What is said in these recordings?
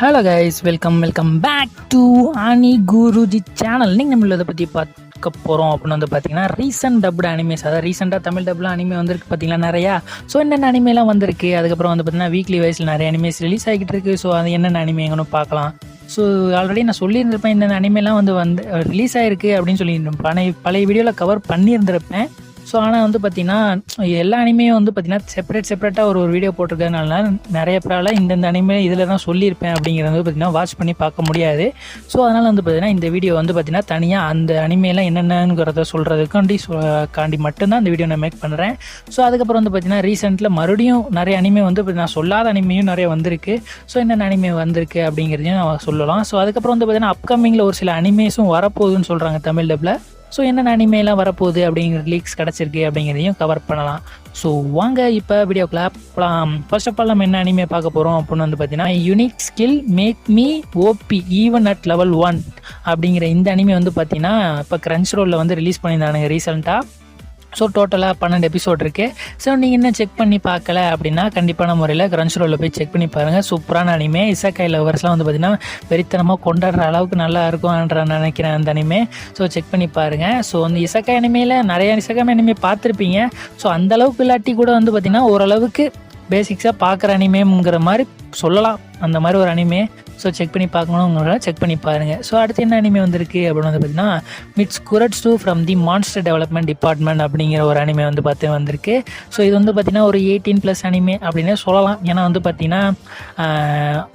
Hello guys, welcome back to Aani Guruji channel. நீங்கள் நம்மள இதை பற்றி பார்க்க போகிறோம் அப்படின்னு வந்து பார்த்தீங்கன்னா ரீசெண்ட் டப்டு அனிமேஸ், அதாவது ரீசெண்டாக தமிழ் டப்பில் அனிமே வந்திருக்கு பார்த்தீங்களா நிறையா. ஸோ என்னென்ன அனிமேலாம் வந்திருக்கு, அதுக்கப்புறம் வந்து பார்த்தீங்கன்னா வீக்லி வைஸில் நிறைய அனிமேஸ் ரிலீஸ் ஆகிட்டு இருக்குது. ஸோ அது என்னென்ன அனிமேங்கன்னு பார்க்கலாம். ஸோ ஆல்ரெடி நான் சொல்லியிருந்திருப்பேன் இந்த அனிமேலாம் வந்து ரிலீஸ் ஆகிருக்கு அப்படின்னு சொல்லியிருந்தேன். பழைய வீடியோவில் கவர் பண்ணியிருந்திருப்பேன். ஸோ ஆனால் வந்து பார்த்திங்கன்னா எல்லா அனிமையும் வந்து பார்த்திங்கன்னா செப்பரேட்டாக ஒரு வீடியோ போட்டிருக்கிறதுனால நிறைய பேரால் இந்தந்த அனிமே இதில் தான் சொல்லியிருப்பேன் அப்படிங்கிறது வந்து பார்த்திங்கன்னா வாட்ச் பண்ணி பார்க்க முடியாது. ஸோ அதனால் வந்து பார்த்திங்கன்னா இந்த வீடியோ வந்து பார்த்திங்கன்னா தனியாக அந்த அனிமையெல்லாம் என்னென்னங்கிறத சொல்கிறதுக்காண்டி மட்டும்தான் இந்த வீடியோ நான் மேக் பண்ணுறேன். ஸோ அதுக்கப்புறம் வந்து பார்த்திங்கன்னா ரீசெண்டில் மறுபடியும் நிறைய அனிமே வந்து நான் சொல்லாத அனிமையும் நிறைய வந்திருக்கு. ஸோ என்னென்ன அனிமே வந்திருக்கு அப்படிங்கிறதையும் நான் சொல்லலாம். ஸோ அதுக்கப்புறம் வந்து பார்த்திங்கன்னா அப்கமிங்கில் ஒரு சில அனிமேஸும் வரப்போகுதுன்னு சொல்கிறாங்க தமிழ் டப்பில். ஸோ என்னென்ன அனிமேலாம் வரப்போகுது அப்படிங்கிற லீக்ஸ் கிடச்சிருக்கு அப்படிங்கிறதையும் கவர் பண்ணலாம். ஸோ வாங்க இப்போ வீடியோக்குள்ள போகலாம். ஃபர்ஸ்ட் ஆஃப் ஆல் நம்ம என்ன அனிமே பார்க்க போகிறோம் அப்படின்னு வந்து பார்த்தீங்கன்னா unique skill make me OP even at level 1 அப்படிங்கிற இந்த அனிமே வந்து பார்த்தீங்கன்னா இப்போ கிரன்ச் ரோலில் வந்து ரிலீஸ் பண்ணியிருந்தானுங்க ரீசெண்டாக. ஸோ டோட்டலாக 12 எபிசோட் இருக்குது. ஸோ நீங்கள் இன்னும் செக் பண்ணி பார்க்கல அப்படின்னா கண்டிப்பான முறையில் கிரன்ச் ரோலில் போய் செக் பண்ணி பாருங்கள். சூப்பரான அனிமே. இசக்காய் லவர்ஸ்லாம் வந்து பார்த்திங்கன்னா வெறித்தனமாக கொண்டாடுற அளவுக்கு நல்லா இருக்கும்ன்ற நினைக்கிறேன் அந்த அனிமே. ஸோ செக் பண்ணி பாருங்கள். ஸோ அந்த இசக்காய் அனிமையில் நிறைய இசக்காய் அனிமே பார்த்துருப்பீங்க. ஸோ அந்தளவுக்கு இல்லாட்டி கூட வந்து பார்த்திங்கன்னா ஓரளவுக்கு பேசிக்ஸாக பார்க்குற அனிமேங்கிற மாதிரி சொல்லலாம். அந்த மாதிரி ஒரு அனிமே. ஸோ செக் பண்ணி பார்க்கணுங்கிறத செக் பண்ணி பாருங்கள். ஸோ அடுத்து என்ன அனிமே வந்திருக்கு அப்படின்னு வந்து பார்த்தீங்கன்னா Miss Kuroitsu 2 from the monster development department அப்படிங்கிற ஒரு அனிமே வந்து வந்திருக்கு. ஸோ இது வந்து பார்த்திங்கன்னா ஒரு 18+ அனிமே அப்படின்னே சொல்லலாம். ஏன்னா வந்து பார்த்திங்கன்னா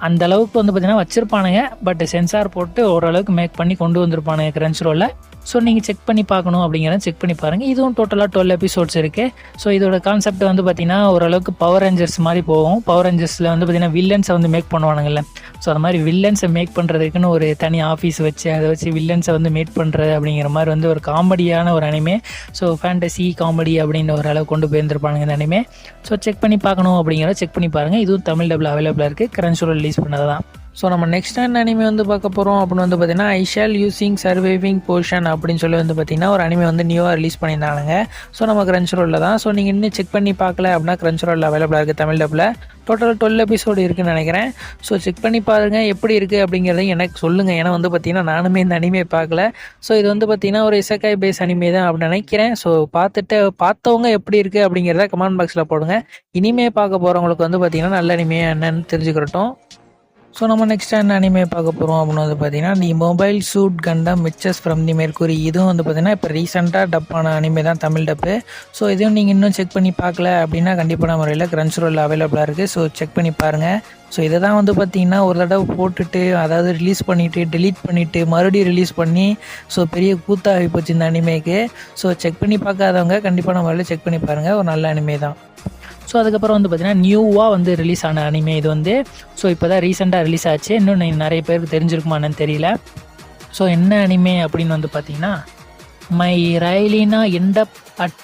அந்த அளவுக்கு வந்து பார்த்திங்கன்னா வச்சுருப்பானுங்க. பட் சென்சார் போட்டு ஓரளவுக்கு மேக் பண்ணி கொண்டு வந்திருப்பானுங்க கிரன்ச் ரோலில். ஸோ நீங்கள் செக் பண்ணி பார்க்கணும் அப்படிங்கிறத செக் பண்ணி பாருங்கள். இதுவும் டோட்டலாக 12 எபிசோட்ஸ் இருக்குது. ஸோ இதோட கான்செப்ட் வந்து பார்த்திங்கன்னா ஓரளவுக்கு பவர் ரேஞ்சர்ஸ் மாதிரி போகும். பவர் ரேஞ்சர்ஸில் வந்து பார்த்திங்கன்னா வில்லன்ஸை வந்து மேக் பண்ணுவானுங்கள்ல. ஸோ அது மாதிரி வில்லன்ஸை மேக் பண்ணுறதுக்குன்னு ஒரு தனி ஆஃபீஸ் வச்சு அதை வச்சு வில்லன்ஸை வந்து மேக் பண்ணுறது அப்படிங்கிற மாதிரி வந்து ஒரு காமெடியான ஒரு அனிமே. ஸோ ஃபேண்டசி காமெடி அப்படின்ற ஒரு அளவு கொண்டு போயிருந்துருப்பானுங்க இந்த அனிமே. ஸோ செக் பண்ணி பார்க்கணும் அப்படிங்கிறத செக் பண்ணி பாருங்கள். இதுவும் தமிழ் டப்பில் அவைலபிளாக இருக்குது. கிரன்ச் ரோல் ரிலீஸ் பண்ணது தான். ஸோ நம்ம நெக்ஸ்ட் என்ன அனிமே வந்து பார்க்க போகிறோம் அப்படின்னு வந்து பார்த்திங்கன்னா I shall using surviving portion அப்படின்னு சொல்லி வந்து பார்த்திங்கன்னா ஒரு அனிமே வந்து நியூவாக ரிலீஸ் பண்ணியிருந்தாங்க. ஸோ நம்ம கிரன்ச் ரோலில் தான். ஸோ நீங்கள் இன்னும் செக் பண்ணி பார்க்கல அப்படின்னா கிரன்ச் ரோலில் அவைலபிளாக இருக்குது தமிழ் டப்பில். டோட்டல் 12 எபிசோடு இருக்குதுன்னு நினைக்கிறேன். ஸோ செக் பண்ணி பாருங்கள் எப்படி இருக்குது அப்படிங்கிறதையும் எனக்கு சொல்லுங்கள். ஏன்னா வந்து பார்த்திங்கன்னா நானுமே இந்த அனிமே பார்க்கல. ஸோ இது வந்து பார்த்திங்கன்னா ஒரு இசக்காய் பேஸ் அனிமே தான் அப்படின்னு நினைக்கிறேன். ஸோ பார்த்தவங்க எப்படி இருக்குது அப்படிங்கிறத கமெண்ட் பாக்ஸில் போடுங்க. இனிமே பார்க்க போகிறவங்களுக்கு வந்து பார்த்திங்கன்னா நல்ல அனிமே என்னன்னு தெரிஞ்சுக்கிறட்டும். ஸோ நம்ம நெக்ஸ்ட் என்ன அனிமே பார்க்க போகிறோம் அப்படின்னு வந்து பார்த்தீங்கன்னா தி மொபைல் சூட் கண்டம் மிச்சஸ் ஃப்ரம் தி மெர்க்குரி. இதுவும் வந்து பார்த்திங்கன்னா இப்போ ரீசெண்டாக டப்பான அனிமே தான் தமிழ் டப்பு. ஸோ இதுவும் நீங்கள் இன்னும் செக் பண்ணி பார்க்கல அப்படின்னா கண்டிப்பான முறையில் கிரன்ச் ரோலில் அவைலபிளாக இருக்குது. ஸோ செக் பண்ணி பாருங்கள். ஸோ இதை தான் வந்து பார்த்திங்கன்னா ஒரு தடவை போட்டுட்டு அதாவது ரிலீஸ் பண்ணிவிட்டு டெலீட் பண்ணிவிட்டு மறுபடியும் ரிலீஸ் பண்ணி ஸோ பெரிய கூத்தாகி போச்சு இந்த அனிமேக்கு. ஸோ செக் பண்ணி பார்க்காதவங்க கண்டிப்பான முறையில் செக் பண்ணி பாருங்கள். ஒரு நல்ல அனிமே தான். ஸோ அதுக்கப்புறம் வந்து பார்த்திங்கன்னா நியூவாக வந்து ரிலீஸ் ஆன அனிமே இது வந்து. ஸோ இப்போ தான் ரீசெண்டாக ரிலீஸ் ஆச்சு. இன்னும் நிறைய பேருக்கு தெரிஞ்சிருக்குமான்னு தெரியல. ஸோ என்ன அனிமே அப்படின்னு வந்து பார்த்திங்கன்னா மை ரைலினா end up at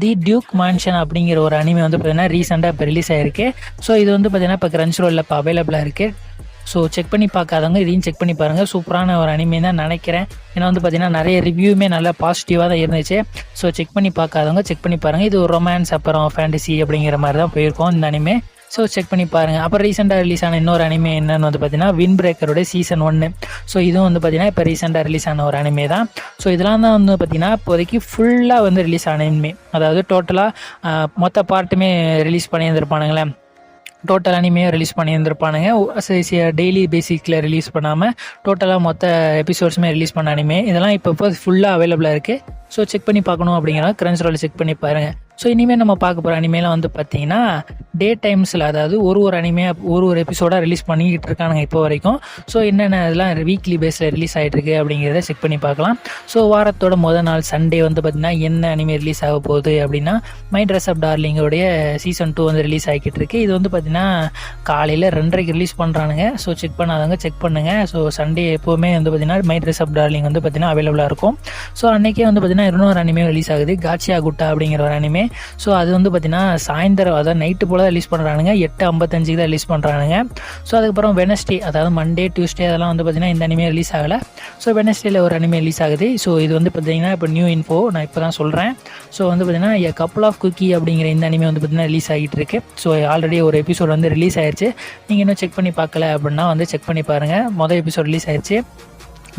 the duke mansion அப்படிங்கிற ஒரு அனிமே வந்து பார்த்திங்கன்னா ரீசெண்டாக இப்போ ரிலீஸ் ஆகிருக்கு. ஸோ இது வந்து பார்த்திங்கன்னா இப்போ கிரன்ச் ரோலில் இப்போ அவைலபிளாக இருக்குது. ஸோ செக் பண்ணி பார்க்காதவங்க இதையும் செக் பண்ணி பாருங்கள். சூப்பரான ஒரு அனிமே தான் நினைக்கிறேன். ஏன்னா வந்து பார்த்திங்கன்னா நிறைய ரிவ்யூமே நல்லா பாசிட்டிவாக தான் இருந்துச்சு. ஸோ செக் பண்ணி பார்க்காதவங்க செக் பண்ணி பாருங்கள். இது ஒரு ரொமான்ஸ் அப்புறம் ஃபேண்டசி அப்படிங்கிற மாதிரி தான் போயிருக்கோம் இந்த அனிமே. ஸோ செக் பண்ணி பாருங்கள். அப்புறம் ரீசெண்டாக ரிலீஸ் ஆன இன்னொரு அனிமே என்னன்னு வந்து பார்த்திங்கன்னா வின் பிரேக்கரோட சீசன் 1. ஸோ இதுவும் வந்து பார்த்திங்கன்னா இப்போ ரீசெண்டாக ரிலீஸ் ஆன ஒரு அனிமே தான். ஸோ இதெல்லாம் தான் வந்து பார்த்திங்கன்னா இப்போதைக்கு ஃபுல்லாக வந்து ரிலீஸ் ஆன அனிமே. அதாவது டோட்டலாக மொத்த பார்ட்டுமே ரிலீஸ் பண்ணியிருந்திருப்பானுங்களே. டோட்டல் அனிமே ரிலீஸ் பண்ணியிருந்திருப்பானுங்க. டெய்லி பேசிக்கில் ரிலீஸ் பண்ணாமல் டோட்டலாக மொத்த எபிசோட்ஸுமே ரிலீஸ் பண்ண அனிமே. இதெல்லாம் இப்போ ஃபுல்லாக அவைலபிளாக இருக்குது. ஸோ செக் பண்ணி பார்க்கணும் அப்படிங்கிறத கிரன்ச் ரோலில் செக் பண்ணி பாருங்கள். ஸோ இனிமேல் நம்ம பார்க்க போகிற அனிமேலாம் வந்து பார்த்திங்கன்னா டே டைம்ஸில், அதாவது ஒரு அனிமே ஒரு எபிசோடாக ரிலீஸ் பண்ணிக்கிட்டு இருக்கானுங்க இப்போ வரைக்கும். ஸோ என்னென்ன இதெல்லாம் வீக்லி பேஸில் ரிலீஸ் ஆகிட்டுருக்கு அப்படிங்கிறத செக் பண்ணி பார்க்கலாம். ஸோ வாரத்தோட முதல் நாள் சண்டே வந்து பார்த்திங்கன்னா என்ன அனிமே ரிலீஸ் ஆக போகுது அப்படின்னா மை ட்ரெஸ் அப் டார்லிங்கோடைய சீசன் 2 வந்து ரிலீஸ் ஆகிக்கிட்டு இருக்கு. இது வந்து பார்த்திங்கன்னா காலையில் 2:30 ரிலீஸ் பண்ணுறானுங்க. ஸோ செக் பண்ணாதவங்க செக் பண்ணுங்கள். ஸோ சண்டே எப்போவுமே வந்து பார்த்திங்கன்னா மை ட்ரெஸ் அப் டார்லிங் வந்து பார்த்திங்கன்னா அவைலபிளாக இருக்கும். ஸோ அன்றைக்கே வந்து பார்த்திங்கன்னா பார்த்தீங்கன்னா இன்னொரு அனிமே ரிலீஸ் ஆகுது, காட்சியா குட்டா அப்படிங்கிற ஒரு அனிமே. ஸோ அது வந்து பார்த்தீங்கன்னா சாயந்தரம், அதாவது நைட்டு போல் தான் ரிலீஸ் பண்ணுறானுங்க, 8:55 தான் ரிலீஸ் பண்ணுறானுங்க. ஸோ அதுக்கப்புறம் வெனஸ்டே, அதாவது மண்டே டியூஸ்டே அதெல்லாம் வந்து பார்த்தீங்கன்னா இந்த அனிமே ரிலீஸ் ஆகலை. ஸோ வெனஸ்டேல ஒரு அனிமே ரிலீஸ் ஆகுது. ஸோ இது வந்து பார்த்தீங்கன்னா இப்போ நியூ இன்ஃபோ நான் இப்போ தான் சொல்கிறேன். ஸோ வந்து பார்த்தீங்கன்னா எ கப்புள் ஆஃப் குக்கி அப்படிங்கிற இந்த அனிமே வந்து பார்த்தீங்கன்னா ரிலீஸ் ஆகிட்டு இருக்கு. ஸோ ஆல்ரெடி ஒரு எபிசோட் வந்து ரிலீஸ் ஆயிடுச்சு. நீங்கள் இன்னும் செக் பண்ணி பார்க்கல அப்படின்னா வந்து செக் பண்ணி பாருங்கள். மொதல் எபிசோட் ரிலீஸ் ஆயிடுச்சு.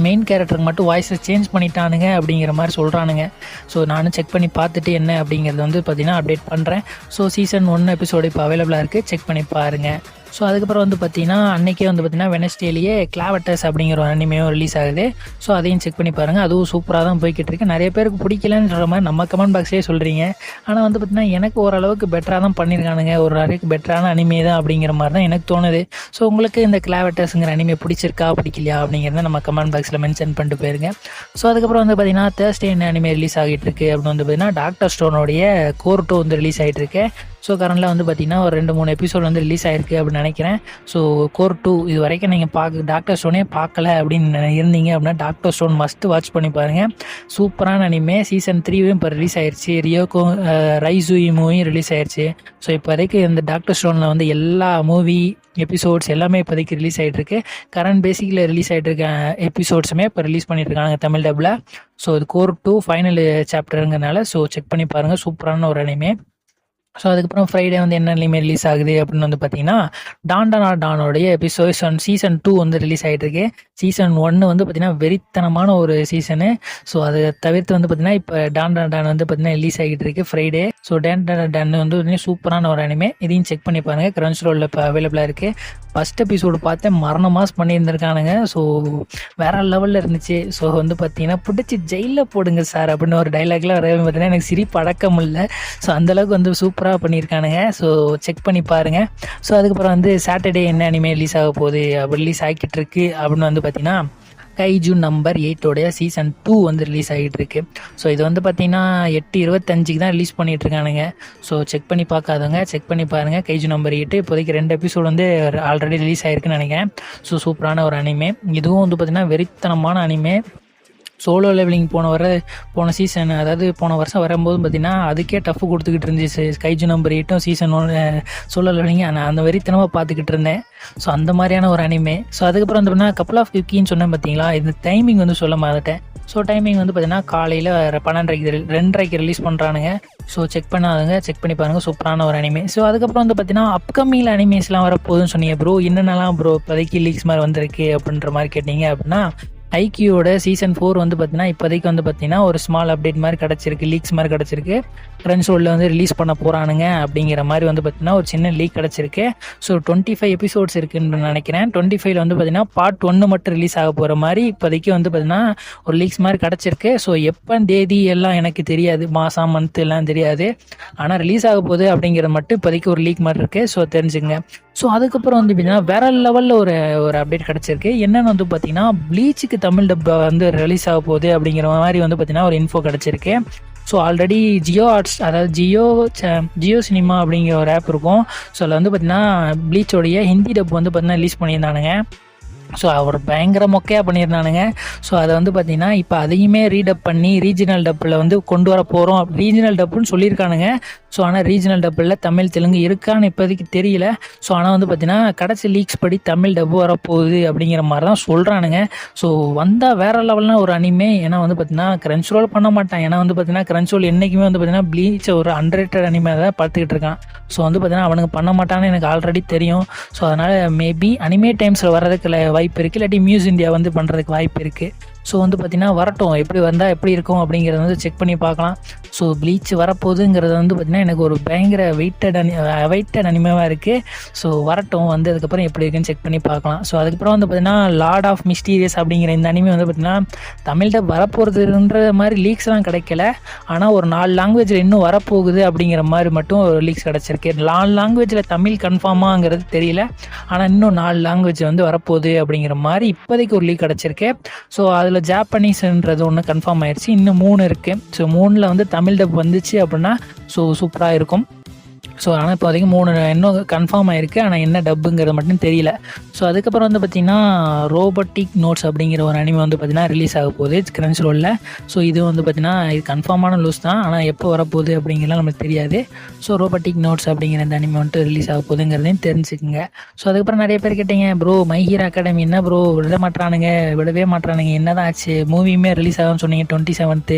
மெயின் கேரக்டருக்கு மட்டும் வாய்ஸை சேஞ்ச் பண்ணிட்டானுங்க அப்படிங்கிற மாதிரி சொல்கிறானுங்க. ஸோ நானும் செக் பண்ணி பார்த்துட்டு என்ன அப்படிங்கிறது வந்து பார்த்திங்கன்னா அப்டேட் பண்ணுறேன். ஸோ சீசன் 1 எபிசோடு இப்போ அவைலபிளாக இருக்குது, செக் பண்ணி பாருங்கள். ஸோ அதுக்கப்புறம் வந்து பார்த்திங்கன்னா அன்றைக்கே வந்து பார்த்திங்கன்னா வெனஸ்டேலேயே கிளாவட்டர்ஸ் அப்படிங்கிற ஒரு அனிமையும் ரிலீஸ் ஆகுது. ஸோ அதையும் செக் பண்ணி பாருங்கள். அதுவும் சூப்பராக தான் போய்கிட்டு இருக்கு. நிறைய பேருக்கு பிடிக்கலன்னு சொல்கிற மாதிரி நம்ம கமெண்ட் பாக்ஸே சொல்கிறீங்க. ஆனால் வந்து பார்த்திங்கன்னா எனக்கு ஓரளவுக்கு பெட்டராக தான் பண்ணியிருக்கானுங்க, ஒரு அளவுக்கு பெட்டரான அனிமே தான் அப்படிங்கிற மாதிரி தான் எனக்கு தோணுது. ஸோ உங்களுக்கு இந்த கிளாவட்டர்ஸுங்கிற அனிமே பிடிச்சிருக்கா பிடிக்கலையா அப்படிங்கிறத நம்ம கமெண்ட் பாக்ஸில் மென்ஷன் பண்ணிட்டு போயிருங்க. ஸோ அதுக்கப்புறம் வந்து பார்த்திங்கன்னா தேர்ஸ்டே என்ன அனிமே ரிலீஸ் ஆகிட்டு இருக்குது அப்படின்னு வந்து பார்த்திங்கன்னா டாக்டர் ஸ்டோனுடைய கோர் 2 வந்து ரிலீஸ் ஆகிட்டு இருக்கு. ஸோ கரண்டில் வந்து பார்த்திங்கன்னா ஒரு 2-3 எபிசோட் வந்து ரிலீஸ் ஆகிருக்கு அப்படின்னு நினைக்கிறேன். ஸோ கோர் 2 இது வரைக்கும் நீங்கள் டாக்டர் ஸ்டோனே பார்க்கல அப்படின்னு இருந்தீங்க அப்படின்னா டாக்டர் ஸ்டோன் மஸ்ட்டு வாட்ச் பண்ணி பாருங்கள். சூப்பரான அனிமே. சீசன் 3 இப்போ ரிலீஸ் ஆயிடுச்சு. ரியோகோ ரைசூயி மூவியும் ரிலீஸ் ஆயிடுச்சு. ஸோ இப்போதைக்கு இந்த டாக்டர் ஸ்டோனில் வந்து எல்லா மூவி எபிசோட்ஸ் எல்லாமே இப்போதைக்கு ரிலீஸ் ஆகிட்டுருக்கு. கரண்ட் பேசிக்கில் ரிலீஸ் ஆகிட்டு இருக்க எபிசோட்ஸுமே இப்போ ரிலீஸ் பண்ணிட்டுருக்காங்க தமிழ் டப்பில். ஸோ இது கோர் 2 ஃபைனல் சாப்டருங்கிறனால ஸோ செக் பண்ணி பாருங்கள். சூப்பரான ஒரு அனிமே. ஸோ அதுக்கப்புறம் ஃப்ரைடே வந்து என்ன அனிமே ரிலீஸ் ஆகுது அப்படின்னு வந்து பார்த்தீங்கன்னா டானோடைய எபிசோட் சீசன் 2 வந்து ரிலீஸ் ஆகிட்டு இருக்கு. சீசன் 1 வந்து பார்த்தீங்கன்னா வெறித்தனமான ஒரு சீசனு. ஸோ அதை தவிர்த்து வந்து பார்த்தீங்கன்னா இப்போ டான் வந்து பார்த்தீங்கன்னா ரிலீஸ் ஆகிட்டு இருக்கு ஃப்ரைடே. ஸோ டான் வந்து சூப்பரான ஒரு அனிமே. இதையும் செக் பண்ணி பாருங்கள். கிரன்ச் ரோலில் இப்போ அவைலபிளாக இருக்குது. ஃபஸ்ட் எபிசோடு பார்த்தேன், மரண மாஸ் பண்ணியிருந்திருக்கானுங்க. ஸோ வேற லெவலில் இருந்துச்சு. ஸோ வந்து பார்த்தீங்கன்னா பிடிச்சி ஜெயிலில் போடுங்க சார் அப்படின்னு ஒரு டைலாக்லாம் வரவே பார்த்தீங்கன்னா எனக்கு சிரிப்பு அடக்கம் இல்லை. ஸோ அந்தளவுக்கு வந்து சூப்பராக பண்ணியிருக்கானுங்க. ஸோ செக் பண்ணி பாருங்கள். ஸோ அதுக்கப்புறம் வந்து சாட்டர்டே என்ன அனிமே ரிலீஸ் ஆக போகுது அப்படி ரிலீஸ் ஆகிட்டு இருக்கு அப்படின்னு வந்து பார்த்தீங்கன்னா கைஜு நம்பர் 8 சீசன் 2 வந்து ரிலீஸ் ஆகிட்டு இருக்கு. ஸோ இது வந்து பார்த்தீங்கன்னா 8:25 தான் ரிலீஸ் பண்ணிட்டு இருக்கானுங்க. ஸோ செக் பண்ணி பார்க்காதவங்க செக் பண்ணி பாருங்கள். கைஜு நம்பர் 8 இப்போதைக்கு 2 எபிசோடு வந்து ஆல்ரெடி ரிலீஸ் ஆகிருக்குன்னு நினைக்கிறேன். ஸோ சூப்பரான ஒரு அனிமே. இதுவும் வந்து பார்த்தீங்கன்னா வெறித்தனமான அனிமே. சோலோ லெவலிங் போன சீசன், அதாவது போன வருஷம் வரும்போது பார்த்தீங்கன்னா அதுக்கே டஃப் கொடுத்துக்கிட்டு இருந்துச்சு. Kaiju number 8 season 1 solo leveling அந்த வெறித்தனமாக பார்த்துக்கிட்டு இருந்தேன். ஸோ அந்த மாதிரியான ஒரு அனிமே. ஸோ அதுக்கப்புறம் வந்து பார்த்தீங்கன்னா கப்புள் ஆஃப் குக்கின்னு சொன்னேன் பார்த்தீங்களா, இது டைமிங் வந்து சொல்ல மறந்துட்டேன். ஸோ டைமிங் வந்து பார்த்தீங்கன்னா காலையில் 12:30 ரிலீஸ் பண்ணுறானுங்க. ஸோ செக் பண்ணாதுங்க, செக் பண்ணி பாருங்கள். சூப்பரான ஒரு அனிமே. ஸோ அதுக்கப்புறம் வந்து பார்த்தீங்கன்னா அப்கமிங் அனிமேஸ்லாம் வரப்போகுதுன்னு சொன்னீங்க ப்ரோ, என்னென்னலாம் ப்ரோ இப்போதைக்கு லீக்ஸ் மாதிரி வந்திருக்கு அப்படின்ற மாதிரி கேட்டீங்க அப்படின்னா ஐக்கியோட சீசன் 4 வந்து பார்த்தீங்கன்னா இப்போதைக்கு வந்து பார்த்தீங்கன்னா ஒரு ஸ்மால் அப்டேட் மாதிரி கிடச்சிருக்கு, லீக்ஸ் மாதிரி கிடச்சிருக்கு. ஃப்ரெண்ட்ஸ் ரோலில் வந்து ரிலீஸ் பண்ண போகிறானுங்க அப்படிங்கிற மாதிரி வந்து பார்த்தீங்கன்னா ஒரு சின்ன லீக் கிடச்சிருக்கு. ஸோ 25 எபிசோட்ஸ் இருக்குன்னு நினைக்கிறேன். 25 வந்து பார்த்தீங்கன்னா பார்ட் 1 மட்டும் ரிலீஸ் ஆக போகிற மாதிரி இப்போதைக்கு வந்து பார்த்தீங்கன்னா ஒரு லீக்ஸ் மாதிரி கிடச்சிருக்கு. ஸோ எப்போ தேதி எல்லாம் எனக்கு தெரியாது, மாதம் மந்த் எல்லாம் தெரியாது. ஆனால் ரிலீஸ் ஆக போகுது அப்படிங்கிறது மட்டும் இப்போதைக்கு ஒரு லீக் மாதிரி இருக்குது. ஸோ தெரிஞ்சுங்க. ஸோ அதுக்கப்புறம் வந்து பார்த்தீங்கன்னா வேற லெவலில் ஒரு அப்டேட் கிடச்சிருக்கு. என்னென்னு வந்து பார்த்தீங்கன்னா ப்ளீச்சுக்கு தமிழ் டப் வந்து ரிலீஸ் ஆக போகுது அப்படிங்கிற மாதிரி வந்து பார்த்தீங்கன்னா ஒரு இன்ஃபோ கிடச்சிருக்கு. ஸோ ஆல்ரெடி ஜியோ ஆர்ட்ஸ், அதாவது ஜியோ சினிமா அப்படிங்கிற ஒரு ஆப் இருக்கும். ஸோ அதில் வந்து பார்த்தீங்கன்னா ப்ளீச்சோடைய ஹிந்தி டப் வந்து பார்த்தீங்கன்னா ரிலீஸ் பண்ணியிருந்தானுங்க. ஸோ அவர் பயங்கர மொக்கையாக பண்ணியிருந்தானுங்க. ஸோ அதை வந்து பார்த்தீங்கன்னா இப்போ அதையுமே ரீடப் பண்ணி ரீஜனல் டப்பில் வந்து கொண்டு வர போகிறோம். ரீஜனல் டப்புன்னு சொல்லியிருக்கானுங்க. ஸோ ஆனால் ரீஜனல் டப்பில் தமிழ் தெலுங்கு இருக்கான்னு இப்போதைக்கு தெரியல. ஸோ ஆனால் வந்து பார்த்தீங்கன்னா கடைசி லீக்ஸ் படி தமிழ் டப்பு வரப்போகுது அப்படிங்கிற மாதிரி தான் சொல்கிறானுங்க. ஸோ வந்தால் வேறு லெவல்னா ஒரு அனிமே. ஏன்னா வந்து பார்த்தீங்கன்னா கிரன்ச் ரோல் பண்ண மாட்டான். ஏன்னா வந்து பார்த்தீங்கன்னா கிரன்ச் ரோல் என்றைக்குமே வந்து பார்த்தீங்கன்னா ப்ளீச் ஒரு அண்டர்ரேட்டட் அனிமே தான் பார்த்துக்கிட்டு இருக்கான். ஸோ வந்து பார்த்தீங்கன்னா அவனுக்கு பண்ண மாட்டான்னு எனக்கு ஆல்ரெடி தெரியும். ஸோ அதனால் மேபி அனிமே டைம்ஸில் வர்றதுக்கு வாய்ப்பு இருக்குது, இல்லாட்டி மியூஸ் இந்தியா வந்து பண்ணுறதுக்கு வாய்ப்பு இருக்குது. ஸோ வந்து பார்த்திங்கன்னா வரட்டும், எப்படி வந்தால் எப்படி இருக்கும் அப்படிங்கிறத வந்து செக் பண்ணி பார்க்கலாம். ஸோ ப்ளீச் வரப்போகுதுங்கிறது வந்து பார்த்திங்கன்னா எனக்கு ஒரு பயங்கர வெயிட்டட் அனிமேவாக இருக்குது. ஸோ வரட்டும், வந்து அதுக்கப்புறம் எப்படி இருக்குன்னு செக் பண்ணி பார்க்கலாம். ஸோ அதுக்கப்புறம் வந்து பார்த்திங்கன்னா லார்ட் ஆஃப் மிஸ்டீரியஸ் அப்படிங்கிற இந்த அனிமே வந்து பார்த்திங்கன்னா தமிழ்கிட்ட வரப்போகிறதுன்ற மாதிரி லீக்ஸ்லாம் கிடைக்கல. ஆனால் ஒரு 4 லாங்குவேஜில் இன்னும் வரப்போகுது அப்படிங்கிற மாதிரி மட்டும் ஒரு லீக்ஸ் கிடச்சிருக்கு. 4 லாங்குவேஜில் தமிழ் கன்ஃபார்மாங்கிறது தெரியல. ஆனால் இன்னும் 4 லாங்குவேஜ் வந்து வரப்போகுது அப்படிங்கிற மாதிரி இப்போதைக்கு ஒரு லீக் கிடச்சிருக்கு. ஸோ அதில் ஜாப்பனீஸ்ன்றது ஒன்று கன்ஃபார்ம் ஆயிடுச்சு. இன்னும் 3 இருக்குது. ஸோ 3ல் வந்து தமிழ் டப் வந்துச்சு அப்படின்னா ஸோ சூப்பராக இருக்கும். ஸோ ஆனால் இப்போ வரைக்கும் 3 இன்னும் கன்ஃபார்ம் ஆகிருக்கு, ஆனால் என்ன டப்புங்கிறது மட்டும் தெரியல. ஸோ அதுக்கப்புறம் வந்து பார்த்திங்கன்னா ரோபோட்டிக் நோட்ஸ் அப்படிங்கிற ஒரு அனிமே வந்து பார்த்திங்கன்னா ரிலீஸ் ஆக போகுது கிரன்ச் ரோலில். ஸோ இது வந்து பார்த்திங்கன்னா இது கன்ஃபார்மான நியூஸ் தான், ஆனால் எப்போ வரப்போகுது அப்படிங்கிறலாம் நமக்கு தெரியாது. ஸோ ரோபோட்டிக் நோட்ஸ் அப்படிங்கிற இந்த அனிமே வந்துட்டு ரிலீஸ் ஆக போகுதுங்கிறதையும் தெரிஞ்சுக்குங்க. ஸோ அதுக்கப்புறம் நிறைய பேர் கேட்டீங்க, ப்ரோ மை ஹீரோ அகாடமி என்ன ப்ரோ விடவே மாட்டானுங்க, என்ன தான் ஆச்சு, மூவியுமே ரிலீஸ் ஆகும்னு சொன்னீங்க 27th,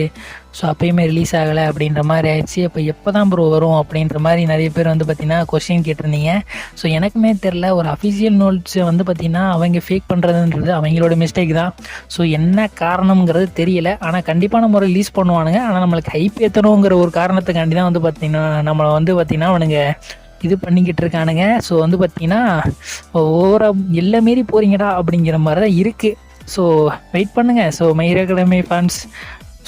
ஸோ அப்போயுமே ரிலீஸ் ஆகலை அப்படின்ற மாதிரி ஆயிடுச்சு. அப்போ எப்போ தான் ப்ரோ வரும் அப்படின்ற மாதிரி நிறைய பேர் வந்து பார்த்திங்கன்னா கொஸ்டின் கேட்டிருந்தீங்க. ஸோ எனக்குமே தெரில, ஒரு அஃபிஷியல் நோட்ஸை வந்து பார்த்திங்கன்னா அவங்க ஃபேக் பண்ணுறதுன்றது அவங்களோட மிஸ்டேக் தான். ஸோ என்ன காரணம்ங்கிறது தெரியல, ஆனால் கண்டிப்பான முறை ரிலீஸ் பண்ணுவானுங்க. ஆனால் நம்மளுக்கு ஹைப் ஏற்றணுங்கிற ஒரு காரணத்துக்காண்டி தான் வந்து பார்த்திங்கன்னா நம்மளை வந்து பார்த்திங்கன்னா அவனுங்க இது பண்ணிக்கிட்டு இருக்கானுங்க. ஸோ வந்து பார்த்திங்கன்னா எல்லை மீறி போகிறீங்கடா அப்படிங்கிற மாதிரி தான் இருக்குது. ஸோ வெயிட் பண்ணுங்கள். So my hero academy fans,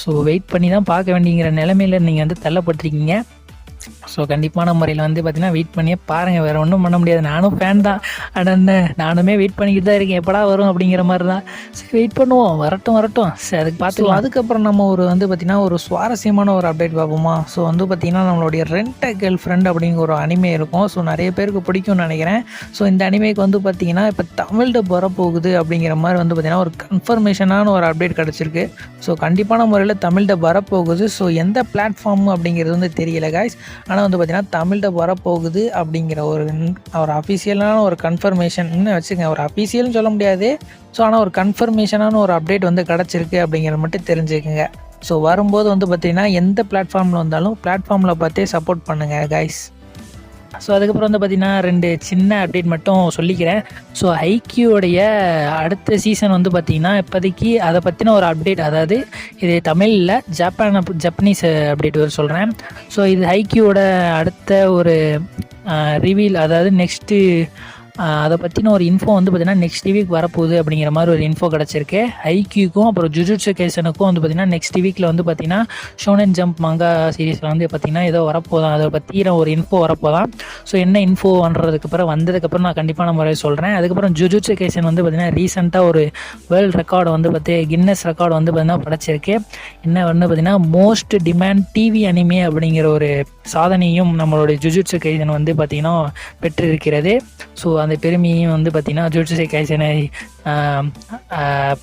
so wait பண்ணி தான் பார்க்க வேண்டிங்கிற நிலைமையில் நீங்கள் வந்து தள்ளப்பட்டிருக்கீங்க. ஸோ கண்டிப்பான முறையில் வந்து பார்த்திங்கன்னா வெயிட் பண்ணியே பாருங்கள், வேறு ஒன்றும் பண்ண முடியாது. நானும் ஃபேன் தான், ஆனால் நானுமே வெயிட் பண்ணிக்கிட்டு தான் இருக்கேன், எப்படா வரும் அப்படிங்கிற மாதிரி தான். சரி வெயிட் பண்ணுவோம், வரட்டும். சரி அதுக்கு பார்த்துக்கலாம். அதுக்கப்புறம் நம்ம ஒரு வந்து பார்த்திங்கன்னா ஒரு சுவாரஸ்யமான ஒரு அப்டேட் பார்ப்போமா. ஸோ வந்து பார்த்திங்கன்னா நம்மளுடைய ரெண்ட் அ கேர்ள் ஃப்ரெண்ட் அப்படிங்கிற ஒரு அனிமே இருக்கும். ஸோ நிறைய பேருக்கு பிடிக்கும்னு நினைக்கிறேன். ஸோ இந்த அனிமேக்கு வந்து பார்த்திங்கன்னா இப்போ தமிழ் டப் வரப்போகுது அப்படிங்கிற மாதிரி வந்து பார்த்திங்கன்னா ஒரு கன்ஃபர்மேஷனான ஒரு அப்டேட் கிடச்சிருக்கு. ஸோ கண்டிப்பான முறையில் தமிழ் டப் வரப்போகுது. ஸோ எந்த பிளாட்ஃபார்ம் அப்படிங்கிறது வந்து தெரியல காய்ஸ், ஆனால் வந்து பார்த்திங்கன்னா தமிழ் டப் வரப்போகுது அப்படிங்கிற ஒரு அஃபிஷியலான ஒரு கன்ஃபர்மேஷன்னு வச்சுக்கோங்க. ஒரு அஃபிஷியல்னு சொல்ல முடியாது, ஸோ ஆனால் ஒரு கன்ஃபர்மேஷனான ஒரு அப்டேட் வந்து கிடச்சிருக்கு அப்படிங்கிறத மட்டும் தெரிஞ்சுக்கோங்க. ஸோ வரும்போது வந்து பார்த்திங்கன்னா எந்த பிளாட்ஃபார்மில் வந்தாலும் பிளாட்ஃபார்மில் பார்த்தே சப்போர்ட் பண்ணுங்கள் கைஸ். ஸோ அதுக்கப்புறம் வந்து பார்த்திங்கன்னா 2 சின்ன அப்டேட் மட்டும் சொல்லிக்கிறேன். ஸோ ஹைக்யூடைய அடுத்த சீசன் வந்து பார்த்திங்கன்னா இப்போதைக்கு அதை பற்றின ஒரு அப்டேட், அதாவது இது தமிழில் ஜப்பனீஸ் அப்டேட் சொல்கிறேன். ஸோ இது ஹைக்யூவோட அடுத்த ஒரு ரிவீல், அதாவது நெக்ஸ்ட்டு அதை பற்றின ஒரு இன்ஃபோ வந்து பார்த்திங்கன்னா நெக்ஸ்ட் வீக் வரப்போகுது அப்படிங்கிற மாதிரி ஒரு இன்ஃபோ கிடச்சிருக்கு. ஹைக்யூக்கும் அப்புறம் ஜுஜுட்சு கைசனுக்கும் வந்து பார்த்திங்கன்னா நெக்ஸ்ட் வீக்கில் வந்து பார்த்திங்கன்னா ஷோனன் ஜம்ப் மங்கா சீரீஸில் வந்து பார்த்திங்கன்னா ஏதோ வரப்போதான், அதை பற்றின ஒரு இன்ஃபோ வரப்போதான். ஸோ என்ன இன்ஃபோ வந்ததுக்கப்புறம் வந்ததுக்கப்புறம் நான் கண்டிப்பான முறையை சொல்கிறேன். அதுக்கப்புறம் ஜுஜுட்சு கைசன் வந்து பார்த்திங்கன்னா ரீசெண்டாக ஒரு வேர்ல்டு ரெக்கார்டு வந்து கின்னஸ் ரெக்கார்டு வந்து பார்த்திங்கன்னா படைச்சிருக்கு. என்ன வந்து பார்த்திங்கன்னா மோஸ்ட் டிமாண்ட் டிவி அனிமே அப்படிங்கிற ஒரு சாதனையும் நம்மளுடைய ஜுஜுட்சு கைசன் வந்து பார்த்திங்கன்னா பெற்றிருக்கிறது. ஸோ அந்த பெருமையும் வந்து பார்த்திங்கன்னா ஜுஜுட்சு கைசனை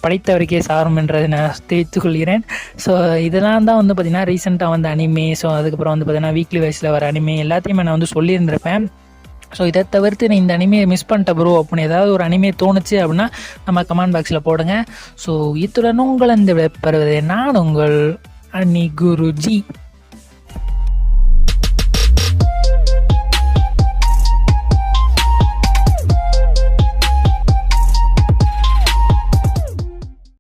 படைத்தவருக்கே சாரும் என்றதை நான் தெரிவித்துக் கொள்கிறேன். ஸோ இதெல்லாம் தான் வந்து பார்த்திங்கன்னா ரீசெண்டாக வந்த அனிமே. ஸோ அதுக்கப்புறம் வந்து பார்த்திங்கன்னா வீக்லி வைஸில் வர அனிமே எல்லாத்தையுமே நான் வந்து சொல்லியிருந்திருப்பேன். ஸோ இதை தவிர்த்து நான் இந்த அனிமையை மிஸ் பண்ணிட்டேன் ப்ரோ அப்படின்னு ஏதாவது ஒரு அனிமே தோணுச்சு அப்படின்னா நம்ம கமெண்ட் பாக்ஸில் போடுங்க. ஸோ இத்துடன் உங்கள் இந்த விடைபெறுவது நான் உங்கள் அனி குருஜி.